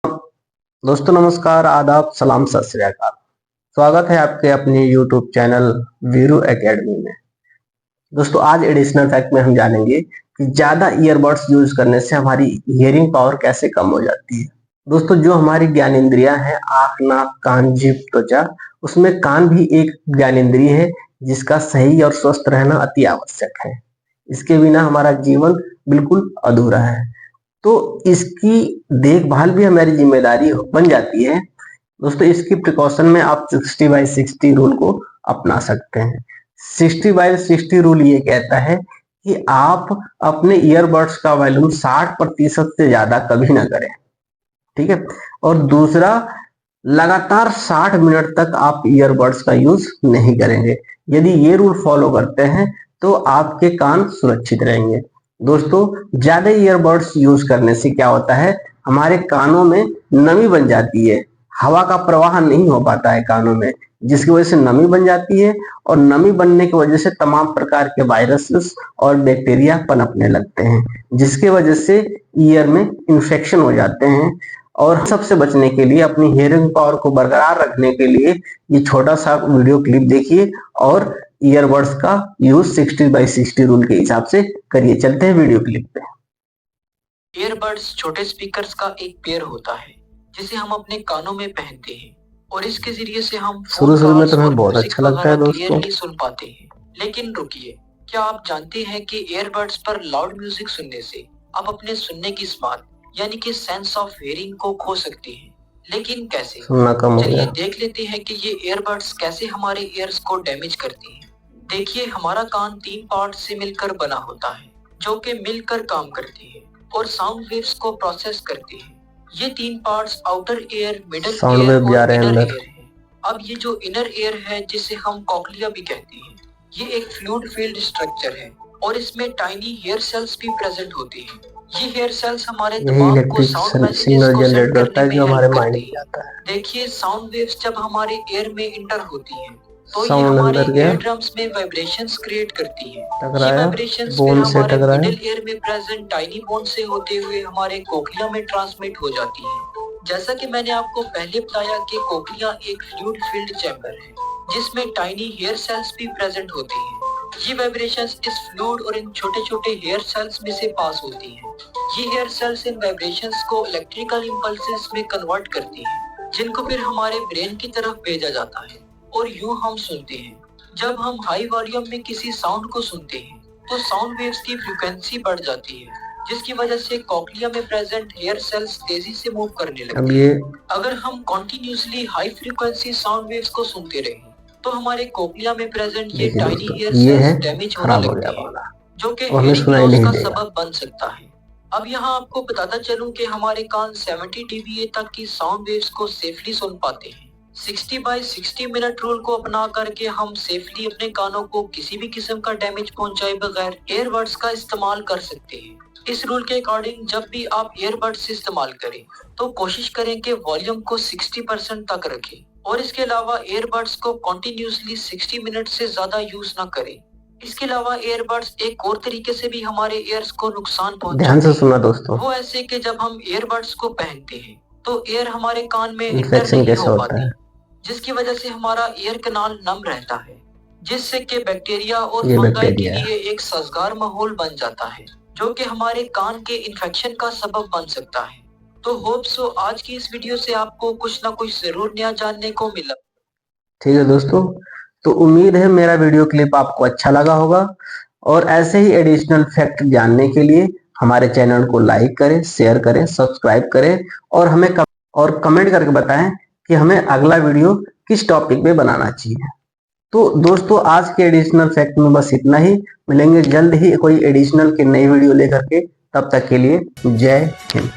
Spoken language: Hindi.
दोस्तों नमस्कार, आदाब, सलाम, सत श्री अकाल। स्वागत है आपके अपने YouTube चैनल वीरू एकेडमी में। दोस्तों आज एडिशनल फैक्ट में हम जानेंगे कि ज्यादा ईयरबड्स यूज करने से हमारी हियरिंग पावर कैसे कम हो जाती है। दोस्तों जो हमारी ज्ञानेंद्रियां हैं, आंख, नाक, कान, जीभ, त्वचा, उसमें कान भी एक ज्ञानेंद्रिय है जिसका सही और स्वस्थ रहना अति आवश्यक है। इसके बिना हमारा जीवन बिल्कुल अधूरा है। तो इसकी देखभाल भी हमारी जिम्मेदारी बन जाती है। दोस्तों इसकी प्रिकॉशन में आप 60/60 रूल को अपना सकते हैं। 60/60 रूल ये कहता है कि आप अपने ईयरबड्स का वॉल्यूम 60% से ज्यादा कभी ना करें, ठीक है। और दूसरा, लगातार 60 मिनट तक आप ईयरबड्स का यूज नहीं करेंगे। यदि ये रूल फॉलो करते हैं तो आपके कान सुरक्षित रहेंगे। दोस्तों ज्यादा ईयरबड्स यूज करने से क्या होता है, हमारे कानों में नमी बन जाती है, हवा का प्रवाह नहीं हो पाता है कानों में, जिसकी वजह से नमी बन जाती है और नमी बनने की वजह से तमाम प्रकार के वायरसेस और बैक्टीरिया पनपने लगते हैं, जिसकी वजह से ईयर में इंफेक्शन हो जाते हैं। और सबसे बचने के लिए, अपनी हियरिंग पावर को बरकरार रखने के लिए ये छोटा सा वीडियो क्लिप देखिए और ईयरबड्स का यूज 60/60 रूल के हिसाब से करिए। चलते हैं वीडियो क्लिप पे। ईयरबड्स छोटे स्पीकर्स का एक पेयर होता है जिसे हम अपने कानों में पहनते हैं और इसके जरिए से हम शुरू में तो हमें बहुत अच्छा लगता है दोस्तों, क्लियरली सुन पाते हैं। लेकिन रुकिए, क्या आप जानते हैं कि ईयरबड्स पर लाउड म्यूजिक सुनने से आप अपने सुनने की स्मार्ट यानी कि सेंस ऑफ हियरिंग को खो सकते हैं। लेकिन कैसे? सुनना कम हो चलिए गया। देख लेते हैं कि ये ईयरबड्स कैसे हमारे ईयर्स को डैमेज करती हैं। देखिए, हमारा कान 3 पार्ट से मिलकर बना होता है जो कि मिलकर काम करती है और साउंड वेव्स को प्रोसेस करती है। ये 3 parts outer air, middle air और इनर एयर है। अब ये जो इनर एयर है, जिसे हम कॉक्लिया भी कहते हैं, ये एक फ्लूइड फील्ड स्ट्रक्चर है और इसमें टाइनी हेयर सेल्स भी प्रेजेंट होते हैं। ये हेयर सेल्स हमारे दिमाग को साउंड मैसेजेस को सेंड करने में हेल्प करती है। देखिए, साउंड वेव्स जब हमारे एयर में इंटर होती हैं तो ये हमारे ईयर ड्रम्स में वाइब्रेशंस क्रिएट करती है। ये वाइब्रेशंस फिर हमारे मिडिल ईयर में प्रेजेंट टाइनी बोन से होते हुए हमारे कोक्लिया में ट्रांसमिट हो जाती है। जैसा कि मैंने आपको पहले बताया कि कोक्लिया एक फ्लूइड फील्ड चैम्बर है जिसमें टाइनी हेयर सेल्स भी प्रेजेंट होती हैं। ये वाइब्रेशंस इस फ्लूइड और इन छोटे छोटे हेयर सेल्स में से पास होती हैं। ये हेयर सेल्स इन वाइब्रेशंस को इलेक्ट्रिकल इंपल्सेस में कन्वर्ट करती हैं, जिनको फिर हमारे ब्रेन की तरफ भेजा जाता है और यूं हम सुनते हैं। जब हम हाई वॉल्यूम में किसी साउंड को सुनते हैं तो साउंड वेव्स की फ्रीक्वेंसी बढ़ जाती है, जिसकी वजह से कॉक्लिया में प्रेजेंट हेयर सेल्स तेजी से मूव करने लगते हैं। अगर हम continuously high frequency sound waves को सुनते रहें तो हमारे कॉक्लिया में प्रेजेंट ये टाइनी हेयर सेल्स डैमेज होने लगते हैं, जो कि हियरिंग लॉस का सबब बन सकता है। अब यहाँ आपको बताता चलूं कि हमारे कान 70 dBA तक की साउंड वेव्स को सेफली सुन पाते हैं। 60/60 मिनट रूल को अपना करके हम सेफली अपने कानों को किसी भी किस्म का डैमेज पहुंचाए बगैर ईयरबड्स का इस्तेमाल कर सकते हैं। इस रूल के अकॉर्डिंग जब भी आप ईयरबड्स इस्तेमाल करें तो कोशिश करें कि वॉल्यूम को 60% तक रखें और इसके अलावा ईयरबड्स को कंटिन्यूअसली 60 मिनट से ज्यादा यूज ना करें। इसके अलावा ईयरबड्स एक और तरीके से भी हमारे ईयर्स को नुकसान ध्यान से सुनना दोस्तों। वो ऐसे कि जब हम ईयरबड्स को पहनते हैं तो एयर हमारे कान में इंटर नहीं हो पाती, जिसकी वजह से हमारा ईयर कैनाल नम रहता है, जिससे कि बैक्टीरिया और फंगाई के लिए एक साजगार माहौल बन जाता है, जो कि हमारे कान के इन्फेक्शन का सबब बन सकता है। तो होप सो आज की इस वीडियो से आपको कुछ ना कुछ जरूर नया जानने को मिला। ठीक है दोस्तों, तो उम्मीद है मेरा वीडियो क्लिप आपको अच्छा लगा होगा और ऐसे ही एडिशनल फैक्ट जानने के लिए हमारे चैनल को लाइक करें, शेयर करें, सब्सक्राइब करें और हमें कमेंट करके बताएं कि हमें अगला वीडियो किस टॉपिक पे बनाना चाहिए। तो दोस्तों आज के एडिशनल फैक्ट में बस इतना ही। मिलेंगे जल्द ही कोई एडिशनल की नई वीडियो लेकर के, तब तक के लिए जय हिंद।